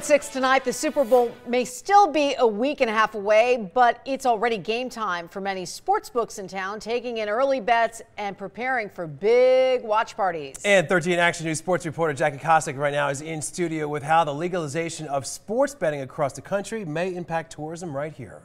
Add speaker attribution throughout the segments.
Speaker 1: 6 tonight, the Super Bowl may still be a week and a half away, but it's already game time for many sports books in town, taking in early bets and preparing for big watch parties.
Speaker 2: And 13 Action News sports reporter Jackie Kostic right now is in studio with how the legalization of sports betting across the country may impact tourism right here.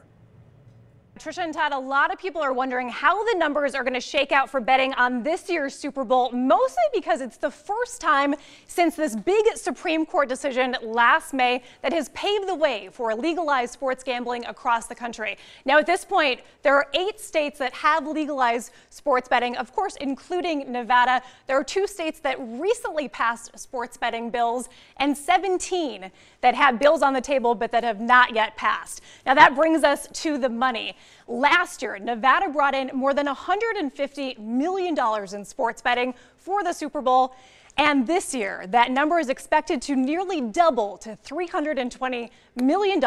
Speaker 3: Trisha and Todd, a lot of people are wondering how the numbers are going to shake out for betting on this year's Super Bowl, mostly because it's the first time since this big Supreme Court decision last May that has paved the way for legalized sports gambling across the country. Now, at this point, there are 8 states that have legalized sports betting, of course, including Nevada. There are 2 states that recently passed sports betting bills and 17 that have bills on the table but that have not yet passed. Now, that brings us to the money. Last year, Nevada brought in more than $150 million in sports betting for the Super Bowl. And this year, that number is expected to nearly double to $320 million,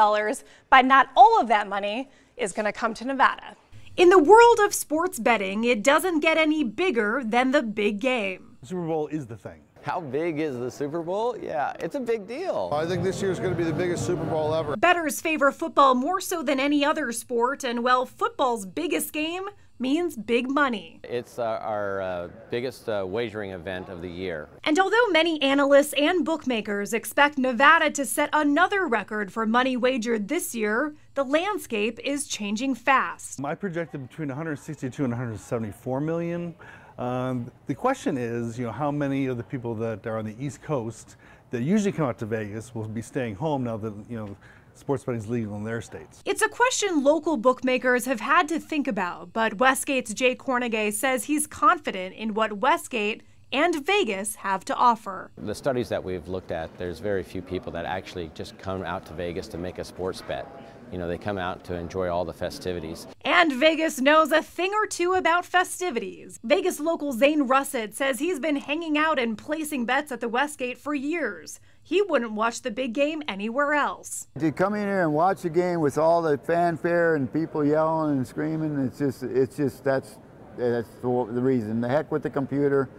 Speaker 3: but not all of that money is going to come to Nevada.
Speaker 4: In the world of sports betting, it doesn't get any bigger than the big game.
Speaker 5: The Super Bowl is the thing.
Speaker 6: How big is the Super Bowl? Yeah, it's a big deal.
Speaker 5: I think this year is going to be the biggest Super Bowl ever.
Speaker 4: Bettors favor football more so than any other sport, and well, football's biggest game means big money.
Speaker 6: It's our biggest wagering event of the year.
Speaker 4: And although many analysts and bookmakers expect Nevada to set another record for money wagered this year, the landscape is changing fast.
Speaker 5: I projected between 162 and 174 million. The question is, how many of the people that are on the East Coast that usually come out to Vegas will be staying home now that, sports betting is legal in their states.
Speaker 4: It's a question local bookmakers have had to think about, but Westgate's Jay Cornegay says he's confident in what Westgate and Vegas have to offer.
Speaker 6: The studies that we've looked at, there's very few people that actually just come out to Vegas to make a sports bet. They come out to enjoy all the festivities.
Speaker 4: And Vegas knows a thing or two about festivities. Vegas local Zane Russet says he's been hanging out and placing bets at the Westgate for years. He wouldn't watch the big game anywhere else.
Speaker 7: To come in here and watch a game with all the fanfare and people yelling and screaming, that's the reason. The heck with the computer.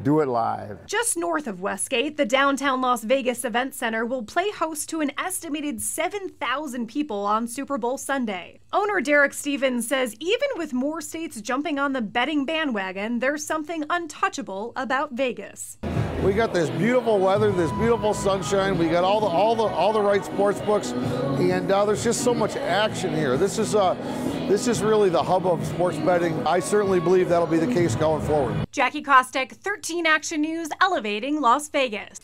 Speaker 7: Do it live.
Speaker 4: Just north of Westgate, the downtown Las Vegas Event Center will play host to an estimated 7,000 people on Super Bowl Sunday. Owner Derek Stevens says even with more states jumping on the betting bandwagon, there's something untouchable about Vegas.
Speaker 5: We got this beautiful weather, this beautiful sunshine. We got all the right sports books, and there's just so much action here. This is really the hub of sports betting. I certainly believe that'll be the case going forward.
Speaker 4: Jackie Kostic, 13 Action News, elevating Las Vegas.